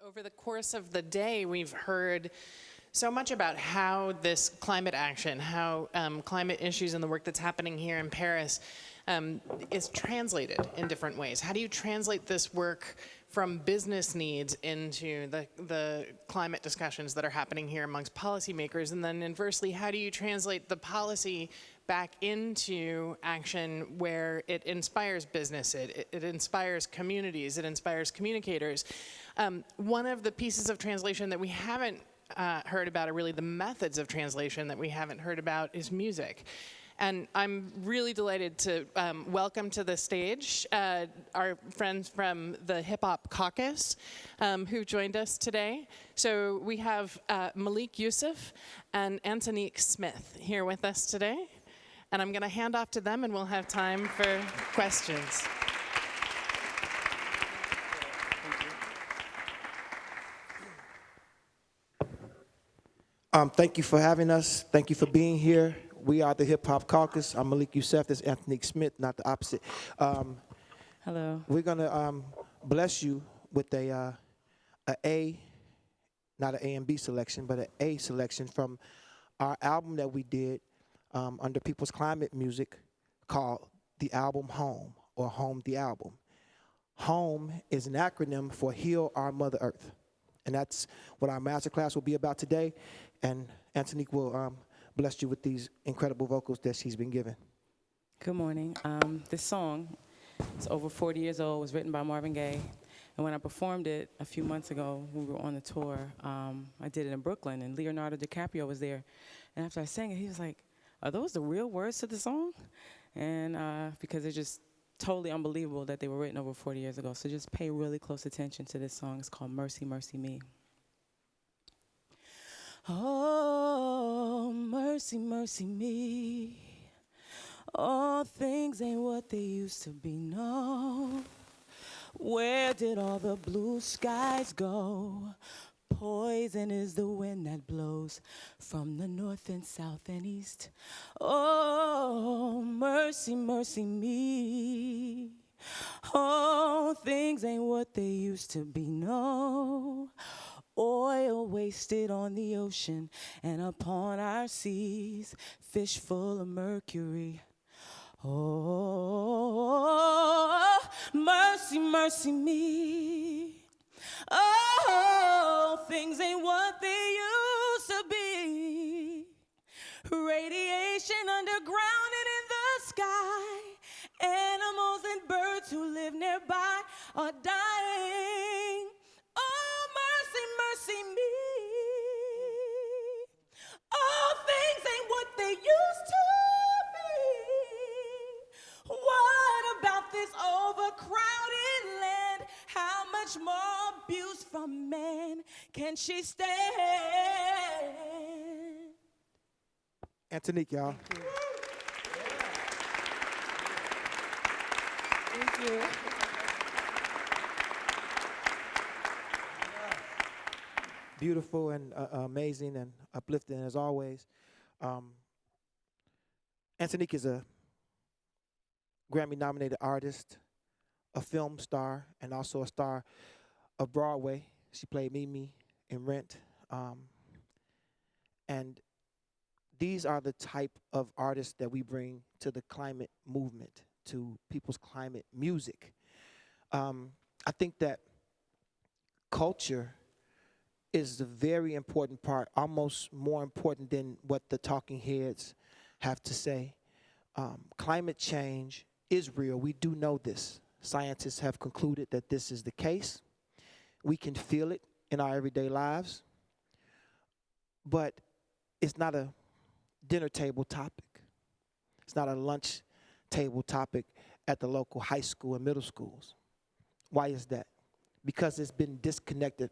Over the course of the day, we've heard so much about how this climate action, how climate issues and the work that's happening here in Paris is translated in different ways. How do you translate this work from business needs into the climate discussions that are happening here amongst policymakers? And then inversely, how do you translate the policy back into action where it inspires business, it inspires communities, it inspires communicators? One of the pieces of translation that we haven't heard about, or really the methods of translation that we haven't heard about, is music. And I'm really delighted to welcome to the stage our friends from the Hip Hop Caucus who joined us today. So we have Malik Yusef and Antonique Smith here with us today. And I'm going to hand off to them and we'll have time for questions. Thank you for having us. Thank you for being here. We are the Hip Hop Caucus. I'm Malik Yusef. This is Antonique Smith, not the opposite. Hello. We're going to bless you with a A, not an A and B selection, but an A selection from our album that we did under People's Climate Music called the album Home, or Home the Album. Home is an acronym for Heal Our Mother Earth. And that's what our masterclass will be about today. And Antonique will bless you with these incredible vocals that she's been given. Good morning. This song is over 40 years old. It was written by Marvin Gaye. And when I performed it a few months ago, we were on the tour. I did it in Brooklyn, and Leonardo DiCaprio was there. And after I sang it, he was like, "Are those the real words to the song?" And because they're just totally unbelievable that they were written over 40 years ago. So just pay really close attention to this song. It's called Mercy, Mercy Me. Oh, mercy, mercy me. All things ain't what they used to be, no. Where did all the blue skies go? Poison is the wind that blows from the north and south and east. Oh, mercy, mercy me. Oh, things ain't what they used to be, no. Oil wasted on the ocean and upon our seas, fish full of mercury. Oh, mercy, mercy me. Oh, things ain't what they used to be. Radiation underground and in the sky. Animals and birds who live nearby are dying. Oh, mercy, mercy me. All things ain't what they used to be. What about this overcrowded land? How much more abuse from man can she stand? Antonique, y'all. Thank you. Beautiful and amazing and uplifting as always. Antonique is a Grammy-nominated artist, a film star, and also a star of Broadway. She played Mimi in Rent. And these are the type of artists that we bring to the climate movement, to people's climate music. I think that culture is a very important part, almost more important than what the talking heads have to say. Climate change is real. We do know this. Scientists have concluded that this is the case. We can feel it in our everyday lives, but it's not a dinner table topic. It's not a lunch table topic at the local high school and middle schools. Why is that? Because it's been disconnected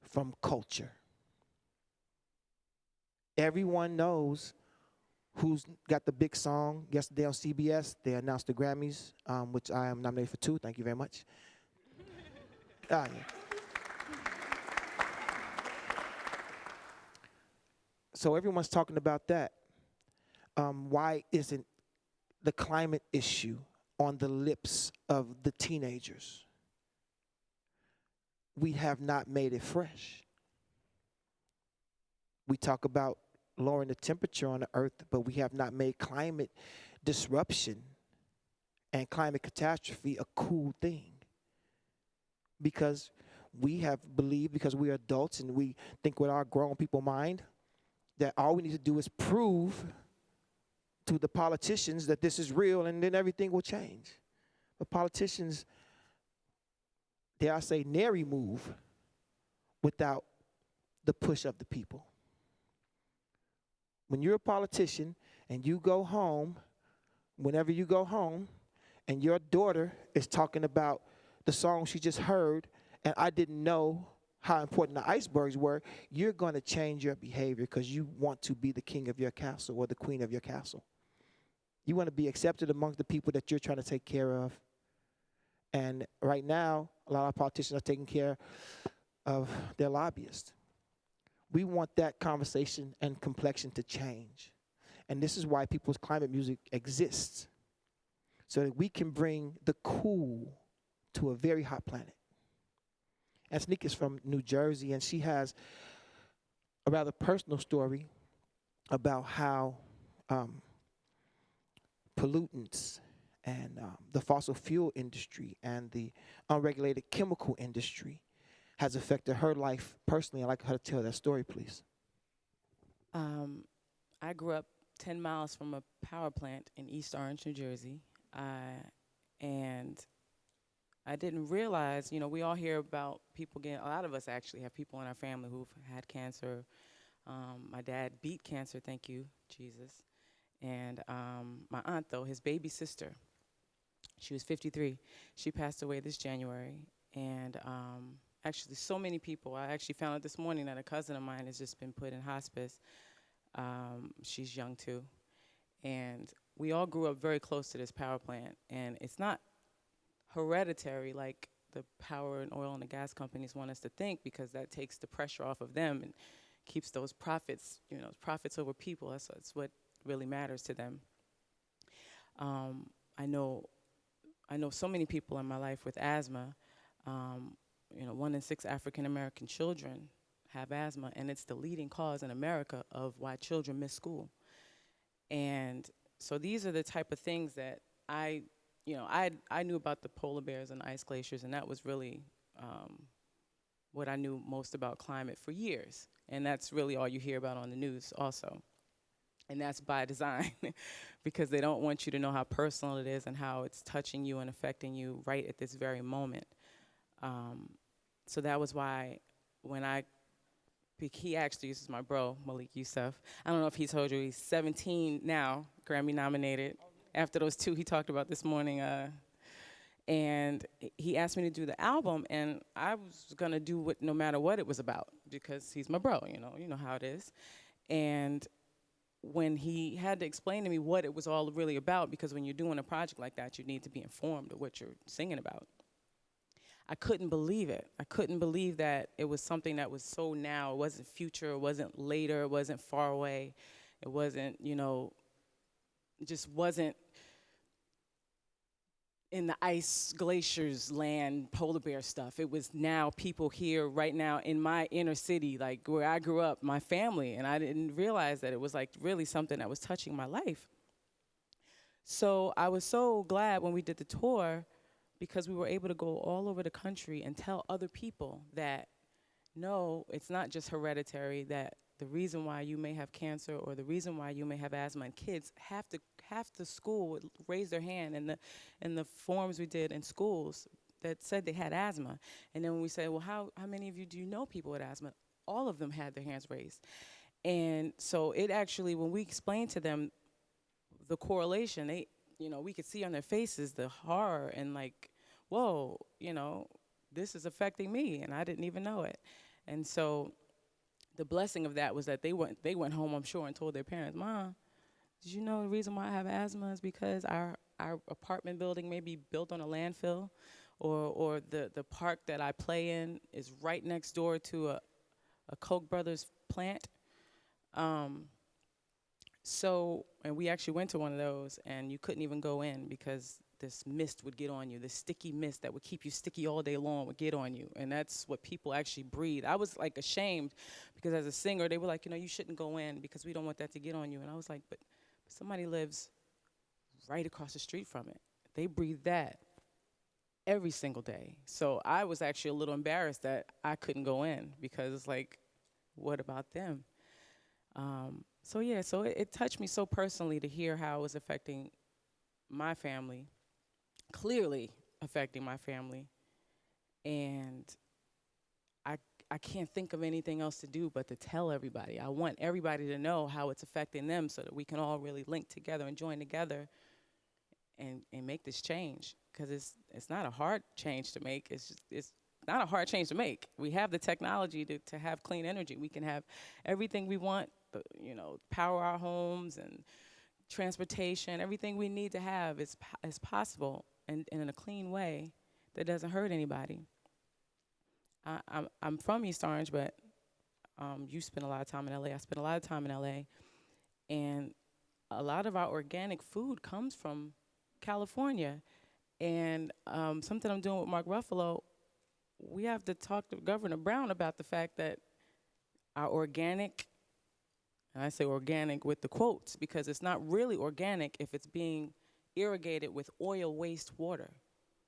from culture. Everyone knows who's got the big song. Yesterday on CBS, they announced the Grammys, which I am nominated for 2. Thank you very much. Yeah. So everyone's talking about that. Why isn't the climate issue on the lips of the teenagers? we have not made it fresh. We talk about lowering the temperature on the earth, but we have not made climate disruption and climate catastrophe a cool thing. Because we have believed, because we are adults and we think with our grown people mind, that all we need to do is prove to the politicians that this is real and then everything will change. But politicians, dare I say, nary move without the push of the people. When you're a politician and you go home, whenever you go home, and your daughter is talking about the song she just heard, and I didn't know how important the icebergs were, you're going to change your behavior because you want to be the king of your castle or the queen of your castle. You want to be accepted amongst the people that you're trying to take care of. And right now, a lot of politicians are taking care of their lobbyists. We want that conversation and complexion to change. And this is why people's climate music exists, so that we can bring the cool to a very hot planet. Antonique is from New Jersey, and she has a rather personal story about how pollutants and the fossil fuel industry and the unregulated chemical industry has affected her life personally. I'd like her to tell that story, please. I grew up 10 miles from a power plant in East Orange, New Jersey. And I didn't realize, you know, we all hear about people getting, a lot of us actually have people in our family who've had cancer. My dad beat cancer, thank you, Jesus. And my aunt, though, his baby sister, she was 53. She passed away this January. And actually, so many people. I actually found out this morning that a cousin of mine has just been put in hospice. She's young, too. And we all grew up very close to this power plant. And it's not hereditary like the power and oil and the gas companies want us to think, because that takes the pressure off of them and keeps those profits, you know, profits over people. That's what really matters to them. I know so many people in my life with asthma. You know, 1 in 6 African American children have asthma, and it's the leading cause in America of why children miss school. And so these are the type of things that I knew about the polar bears and ice glaciers, and that was really what I knew most about climate for years. And that's really all you hear about on the news also. And that's by design, because they don't want you to know how personal it is and how it's touching you and affecting you right at this very moment. So that was why when he actually uses my bro, Malik Yusef. I don't know if he told you, he's 17 now, Grammy nominated. After those 2 he talked about this morning. And he asked me to do the album, and I was gonna do it no matter what it was about, because he's my bro, you know how it is. And when he had to explain to me what it was all really about, because when you're doing a project like that, you need to be informed of what you're singing about. I couldn't believe it. I couldn't believe that it was something that was so now. It wasn't future, it wasn't later, it wasn't far away. It wasn't, it just wasn't in the ice glaciers land, polar bear stuff. It was now people here right now in my inner city, like where I grew up, my family, and I didn't realize that it was like really something that was touching my life. So I was so glad when we did the tour, because we were able to go all over the country and tell other people that, no, it's not just hereditary, that the reason why you may have cancer or the reason why you may have asthma, and kids half the school would raise their hand in the forms we did in schools that said they had asthma. And then when we say, well, how many of you do you know people with asthma? All of them had their hands raised. And so it actually, when we explained to them the correlation, we could see on their faces the horror and like, whoa, this is affecting me, and I didn't even know it. And so the blessing of that was that they went home, I'm sure, and told their parents, Mom, did you know the reason why I have asthma is because our apartment building may be built on a landfill, or the park that I play in is right next door to a Koch brothers plant. So, and we actually went to one of those, and you couldn't even go in because this mist would get on you, this sticky mist that would keep you sticky all day long would get on you. And that's what people actually breathe. I was like ashamed because as a singer, they were like, you shouldn't go in because we don't want that to get on you. And I was like, but somebody lives right across the street from it. They breathe that every single day. So I was actually a little embarrassed that I couldn't go in because it's like, what about them? So it touched me so personally to hear how it was affecting my family, clearly affecting my family. And I can't think of anything else to do but to tell everybody. I want everybody to know how it's affecting them so that we can all really link together and join together and make this change. Because it's not a hard change to make. It's not a hard change to make. We have the technology to have clean energy. We can have everything we want, power our homes and transportation, everything we need to have is possible and in a clean way that doesn't hurt anybody. I'm from East Orange, but you spend a lot of time in LA. I spend a lot of time in LA. And a lot of our organic food comes from California. And something I'm doing with Mark Ruffalo, we have to talk to Governor Brown about the fact that our organic, and I say organic with the quotes because it's not really organic if it's being irrigated with oil waste water.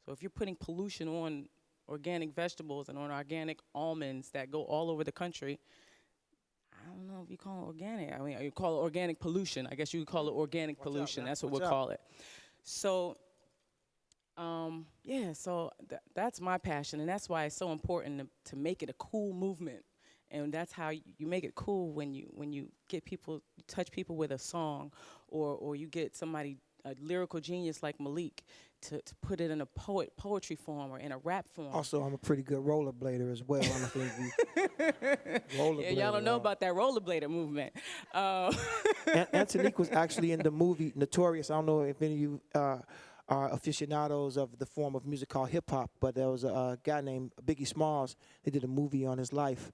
So if you're putting pollution on organic vegetables and on organic almonds that go all over the country, I don't know if you call it organic. I mean, you call it organic pollution. I guess you would call it organic pollution. That's what we'll call it. So, so that's my passion, and that's why it's so important to make it a cool movement. And that's how you make it cool when you get people, touch people with a song, or you get somebody, a lyrical genius like Malik, to put it in a poetry form or in a rap form. Also, I'm a pretty good rollerblader as well. I don't think you Yeah, y'all don't know about that rollerblader movement. Antonique was actually in the movie Notorious. I don't know if any of you are aficionados of the form of music called hip hop, but there was a guy named Biggie Smalls. They did a movie on his life,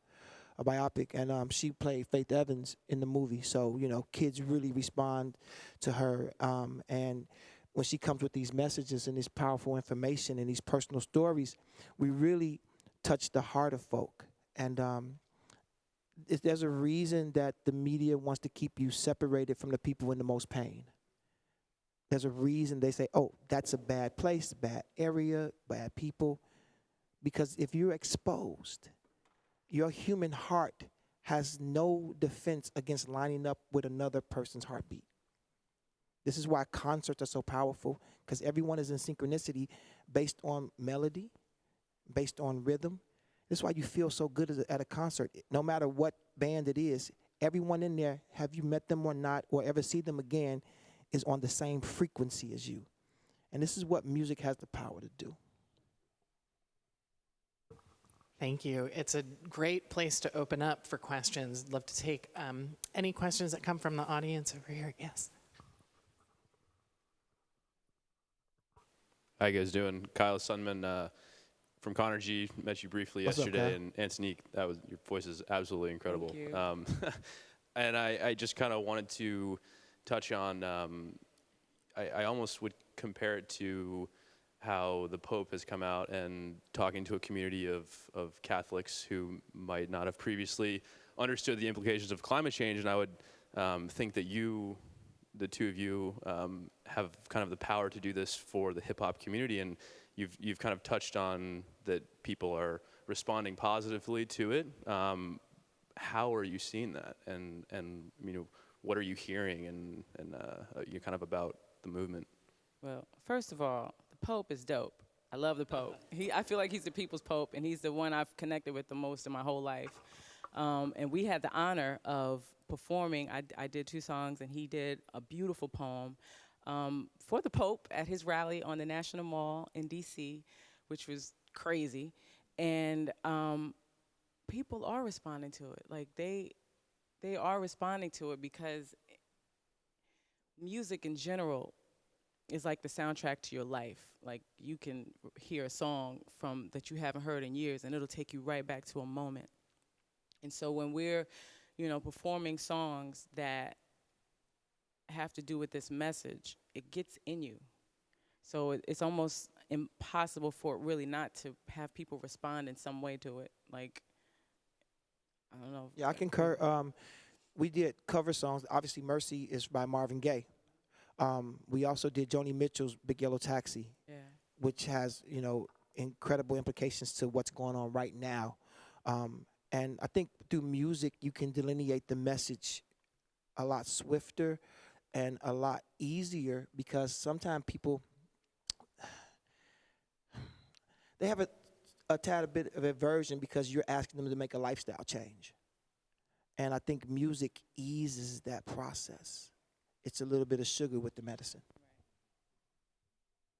a biopic, and she played Faith Evans in the movie. So, kids really respond to her. And when she comes with these messages and this powerful information and these personal stories, we really touch the heart of folk. And there's a reason that the media wants to keep you separated from the people in the most pain. There's a reason they say, oh, that's a bad place, bad area, bad people. Because if you're exposed, your human heart has no defense against lining up with another person's heartbeat. This is why concerts are so powerful, because everyone is in synchronicity based on melody, based on rhythm. This is why you feel so good at a concert. No matter what band it is, everyone in there, have you met them or not, or ever see them again, is on the same frequency as you. And this is what music has the power to do. Thank you. It's a great place to open up for questions. I'd love to take any questions that come from the audience over here. Yes. How you guys doing? Kyle Sunman from Connergy. Met you briefly yesterday, and Antonique, your voice is absolutely incredible. Thank you. And I just kind of wanted to touch on. I almost would compare it to how the Pope has come out and talking to a community of Catholics who might not have previously understood the implications of climate change, and I would think that the two of you have kind of the power to do this for the hip hop community, and you've kind of touched on that people are responding positively to it. How are you seeing that, and what are you hearing, and you kind of about the movement? Well, first of all, the Pope is dope. I love the Pope. I feel like he's the people's Pope, and he's the one I've connected with the most in my whole life. And we had the honor of performing. I did 2 songs, and he did a beautiful poem for the Pope at his rally on the National Mall in D.C., which was crazy. And people are responding to it. Like, they are responding to it because music in general is like the soundtrack to your life. Like, you can hear a song that you haven't heard in years, and it'll take you right back to a moment. And so when we're, performing songs that have to do with this message, it gets in you. So it's almost impossible for it really not to have people respond in some way to it. Like, I don't know. Yeah, I concur. We did cover songs. Obviously, Mercy is by Marvin Gaye. We also did Joni Mitchell's Big Yellow Taxi, Yeah. which has, incredible implications to what's going on right now. And I think through music, you can delineate the message a lot swifter and a lot easier, because sometimes people, they have a tad bit of aversion because you're asking them to make a lifestyle change. And I think music eases that process. It's a little bit of sugar with the medicine.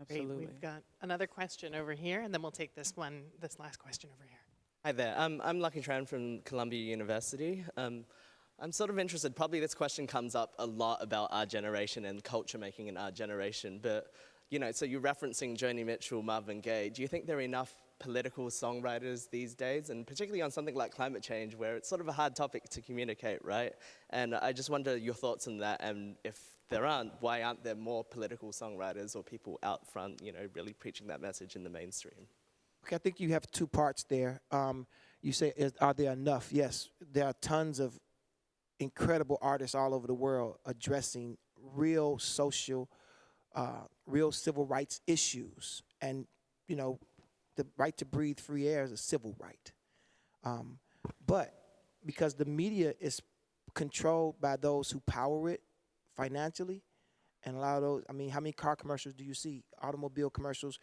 Great. Absolutely. We've got another question over here, and then we'll take this last question over here. Hi there. I'm Lucky Tran from Columbia University. I'm sort of interested, probably this question comes up a lot about our generation and culture making in our generation, but, so you're referencing Joni Mitchell, Marvin Gaye. Do you think there are enough political songwriters these days, and particularly on something like climate change, where it's sort of a hard topic to communicate, right? And I just wonder your thoughts on that, and if there aren't, why aren't there more political songwriters or people out front, really preaching that message in the mainstream? Okay, I think you have two parts there. You say, are there enough? Yes, there are tons of incredible artists all over the world addressing real social, real civil rights issues. And, the right to breathe free air is a civil right. But because the media is controlled by those who power it financially, and a lot of those, how many car commercials do you see? Automobile commercials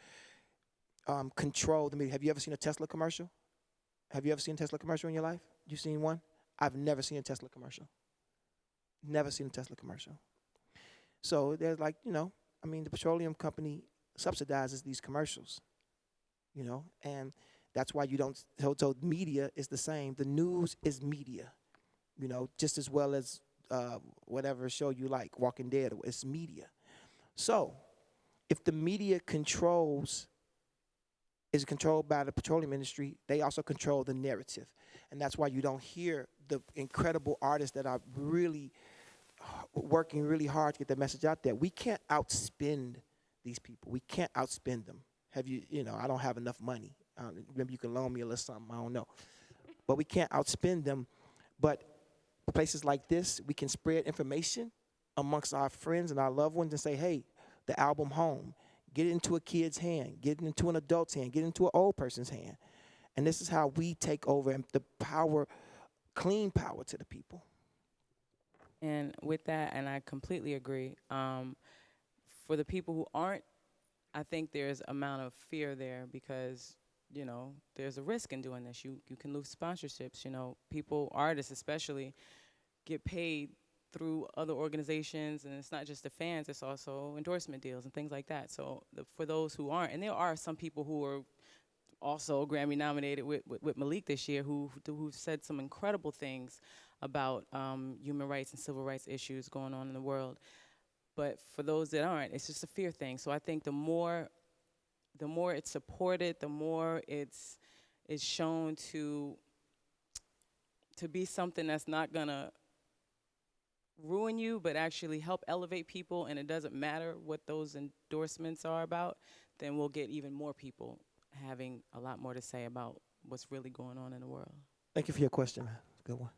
control the media. Have you ever seen a Tesla commercial? Have you ever seen a Tesla commercial in your life? You seen one? I've never seen a Tesla commercial. Never seen a Tesla commercial. So there's the petroleum company subsidizes these commercials, and that's why you don't, so media is the same. The news is media, just as well as whatever show you like, Walking Dead, it's media. So if the media is controlled by the petroleum industry, they also control the narrative. And that's why you don't hear the incredible artists that are really working really hard to get the message out there. We can't outspend these people. We can't outspend them. I don't have enough money. Maybe you can loan me a little something, I don't know. But we can't outspend them. But places like this, we can spread information amongst our friends and our loved ones and say, hey, the album Home, get it into a kid's hand, get it into an adult's hand, get it into an old person's hand. And this is how we take over the power, clean power to the people. And with that, and I completely agree, for the people who aren't, I think there's amount of fear there because, there's a risk in doing this. You can lose sponsorships, people, artists especially, get paid through other organizations, and it's not just the fans, it's also endorsement deals and things like that. So for those who aren't, and there are some people who are also Grammy nominated with Malik this year who've said some incredible things about human rights and civil rights issues going on in the world. But for those that aren't, it's just a fear thing. So I think the more it's supported, the more it's shown to be something that's not gonna ruin you, but actually help elevate people, and it doesn't matter what those endorsements are about, then we'll get even more people having a lot more to say about what's really going on in the world. Thank you for your question, man. Good one.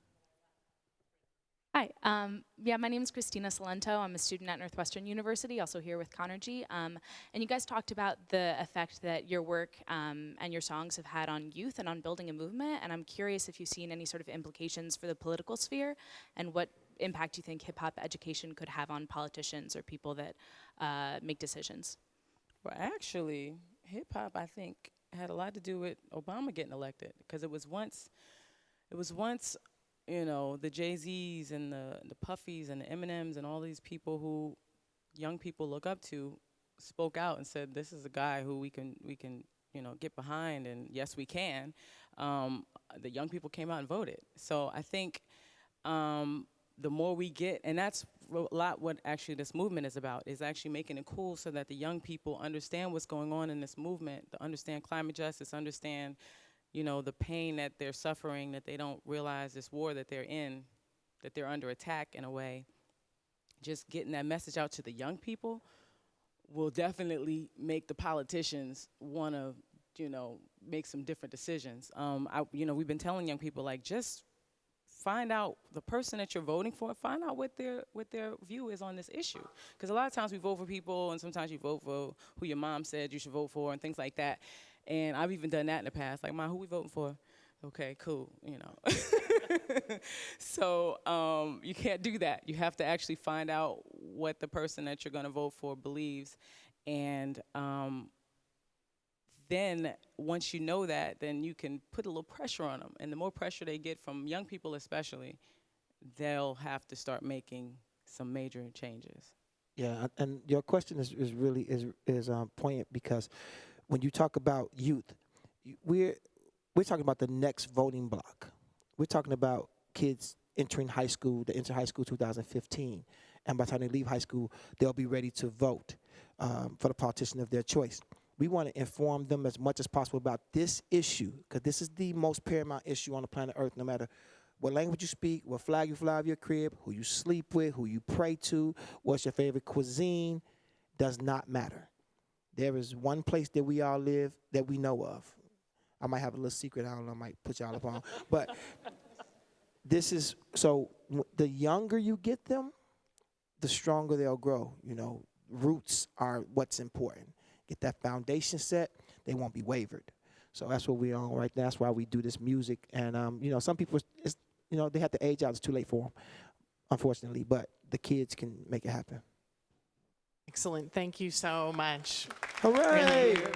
Hi, my name is Christina Salento. I'm a student at Northwestern University, also here with Connergy. And you guys talked about the effect that your work and your songs have had on youth and on building a movement. And I'm curious if you've seen any sort of implications for the political sphere and what impact you think hip-hop education could have on politicians or people that make decisions. Well, actually, hip-hop, I think, had a lot to do with Obama getting elected, because it was once the Jay-Z's and the Puffys and the Eminems and all these people who young people look up to spoke out and said, this is a guy who we can get behind, and yes, we can. The young people came out and voted. So I think the more we get, and that's a lot what actually this movement is about, is actually making it cool so that the young people understand what's going on in this movement, to understand climate justice, understand the pain that they're suffering, that they don't realize this war that they're in, that they're under attack in a way. Just getting that message out to the young people will definitely make the politicians want to, make some different decisions. We've been telling young people, like, just find out the person that you're voting for, find out what their view is on this issue. Because a lot of times we vote for people, and sometimes you vote for who your mom said you should vote for and things like that. And I've even done that in the past. Like, Mom, who we voting for? Okay, cool, So you can't do that. You have to actually find out what the person that you're going to vote for believes. And then once you know that, then you can put a little pressure on them. And the more pressure they get from young people especially, they'll have to start making some major changes. Yeah, and your question is really poignant, because when you talk about youth, we're talking about the next voting block. We're talking about kids entering high school. They enter high school 2015, and by the time they leave high school, they'll be ready to vote for the politician of their choice. We want to inform them as much as possible about this issue, because this is the most paramount issue on the planet Earth. No matter what language you speak, what flag you fly out of your crib, who you sleep with, who you pray to, what's your favorite cuisine, does not matter. There is one place that we all live that we know of. I might have a little secret, I don't know, I might put y'all up on. But this is, so the younger you get them, the stronger they'll grow. Roots are what's important. Get that foundation set, they won't be wavered. So that's what we're on right now. That's why we do this music. And, some people, they have to age out. It's too late for them, unfortunately. But the kids can make it happen. Excellent. Thank you so much. Hooray! Really.